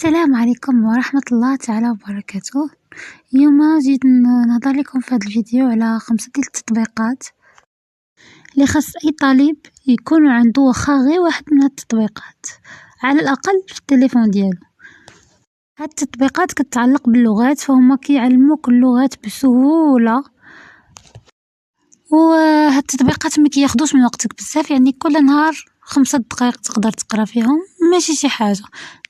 السلام عليكم ورحمة الله تعالى وبركاته. اليوم جيت نهضر لكم في هذا الفيديو على 5 ديال التطبيقات اللي خاص اي طالب يكون عنده واخا غير واحد من التطبيقات على الاقل في التليفون ديالو. هاد التطبيقات كتتعلق باللغات، فهما كيعلموك اللغات بسهولة، وهاد التطبيقات ما كياخدوش من وقتك بزاف، يعني كل نهار 5 دقائق تقدر تقرا فيهم، ماشي شي حاجه.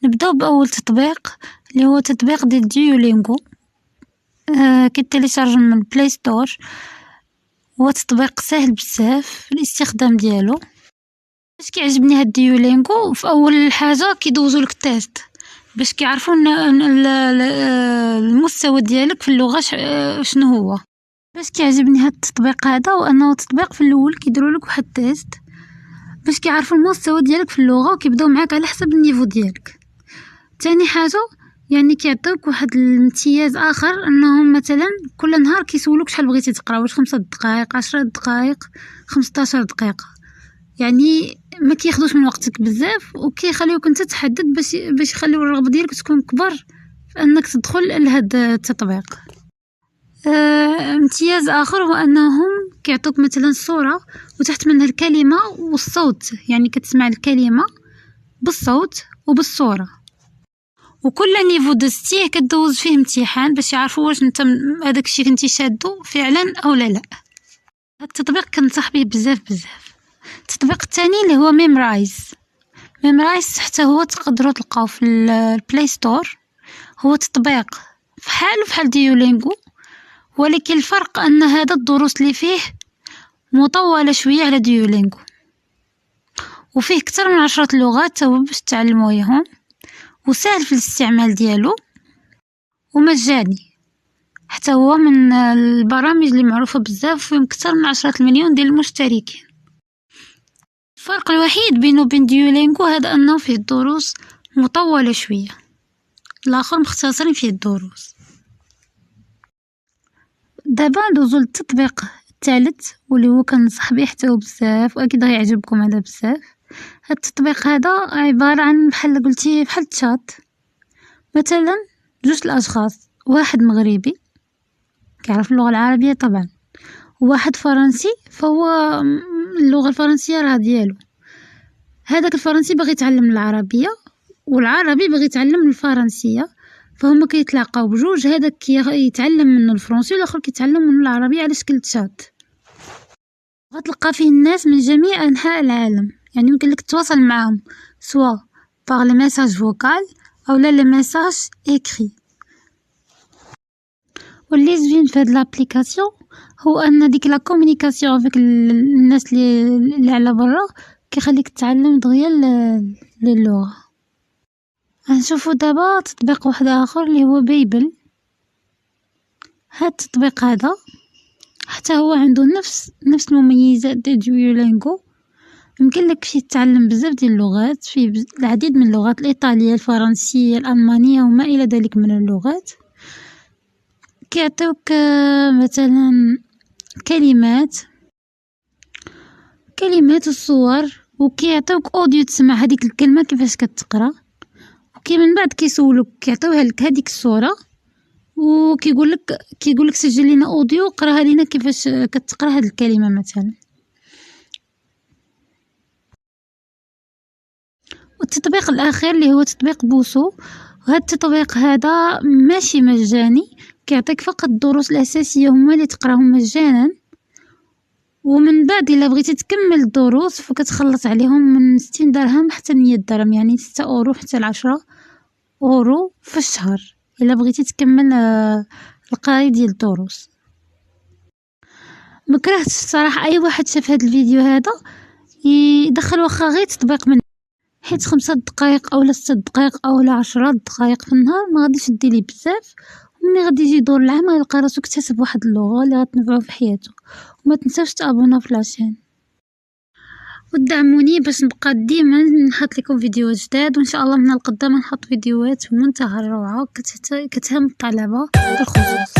نبداو باول تطبيق اللي هو تطبيق ديال ديولينغو. كيتيليشارج من البلاي ستور. هو تطبيق سهل بزاف في الاستخدام ديالو. باش كيعجبني هاد ديولينغو، في اول حاجه كيدوزو لك تيست باش كيعرفوا المستوى ديالك في اللغه شنو هو. باش كيعجبني هاد التطبيق هذا وانه تطبيق في الاول كيديروا لك واحد تيست باش كيعرفوا المستوى ديالك في اللغه، وكيبداو معاك على حسب النيفو ديالك. تاني حاجه يعني كيعطيوك واحد الامتياز اخر، انهم مثلا كل نهار كيسولوك شحال بغيتي تقرا، واش 5 دقائق 10 دقائق 15 دقيقه، يعني ما كياخذوش من وقتك بزاف، وكيخليوك انت تحدد باش يخليو الرغبه ديالك تكون كبر في انك تدخل لهذا التطبيق. امتياز اخر هو انهم كيعطوك مثلا صوره وتحت منها الكلمه والصوت، يعني كتسمع الكلمه بالصوت وبالصوره، وكل نيفو دزتيه كدوز فيه امتحان باش يعرفوا واش انت هذاك الشيء كنتي شادو فعلا او لا. هذا التطبيق كنصح به بزاف. التطبيق الثاني اللي هو ميمرايز حتى هو تقدروا تلقاو في البلاي ستور. هو تطبيق فحال ديولينغو، ولكن الفرق ان هذا الدروس اللي فيه مطولة شوية على ديولينغو، وفيه كتر من 10 لغات باش تعلموهم، وسهل في الاستعمال ديالو، ومجاني. حتى هو من البرامج اللي معروفة بزاف، فيهم كتر من 10 مليون ديال المشتركين. الفرق الوحيد بينه وبين ديولينغو هذا انه فيه الدروس مطولة شوية، الاخر مختصرين فيه الدروس. دابا ندوزو للتطبيق الثالث واللي هو كنصح به حتى هو بزاف، واكيد غيعجبكم هذا بزاف. هاد التطبيق هذا عباره عن بحال قلتي بحال الشات، مثلا 2 الاشخاص، واحد مغربي كيعرف اللغه العربيه طبعا، وواحد فرنسي، فهو اللغه الفرنسيه راه ديالو. هذاك الفرنسي باغي يتعلم العربيه، والعربي باغي يتعلم الفرنسيه، فهم كيتلاقاو بجوج، هذاك يتعلم منه الفرنسي والاخر كيتعلم منه العربيه على شكل تشات. غتلقى فيه الناس من جميع انحاء العالم، يعني يمكن لك تتواصل معهم سواء باغ لي ميساج فوكال او لا لي ميساج ايكري. واللي زوين في هاد لابليكاسيون هو ان ديك لا كومونيكاسيون افيك الناس اللي على برا كيخليك تتعلم دغيا اللغه. غنشوفوا دابا تطبيق واحد اخر اللي هو بيبل. هاد التطبيق هذا حتى هو عنده نفس المميزات ديال ديولينغو، يمكن لك فيه تتعلم بزاف ديال اللغات، فيه العديد من اللغات، الايطاليه، الفرنسيه، الالمانيه وما الى ذلك من اللغات. كيعطيوك مثلا كلمات والصور، وكيعطيوك اوديو تسمع هذيك الكلمه كيفاش كتقرا، وكي من بعد كيسولوك كيعطيوها لك هذيك الصوره، وكيقول لك سجل لنا اوديو قراها لنا كيفاش كتقرا هذه الكلمه مثلا. والتطبيق الاخير اللي هو تطبيق بوسو. وهذا التطبيق هذا ماشي مجاني، كيعطيك فقط الدروس الاساسيه هما اللي تقراهم مجانا، ومن بعد الا بغيتي تكمل الدروس فكتخلص عليهم من 60 درهم حتى 100 درهم، يعني 6 اورو حتى 10 اورو في الشهر الا بغيتي تكمل القرايه ديال الدروس. مكرهتش الصراحه اي واحد شاف هذا الفيديو هذا يدخل واخا غير تطبيق من، حيت 5 دقائق او 6 دقائق او 10 دقائق في النهار ما غاديش يديلي بزاف، ومني غادي يجي دور العام غيلقى راسو اكتسب واحد اللغه اللي غتنفعو في حياته. وما تنساوش تابونا في لاشين ودعموني باش نبقى ديما نحط لكم فيديوهات جداد، وان شاء الله من القدام نحط فيديوهات في منتهى الروعه كتهم الطلبه بالخصوص.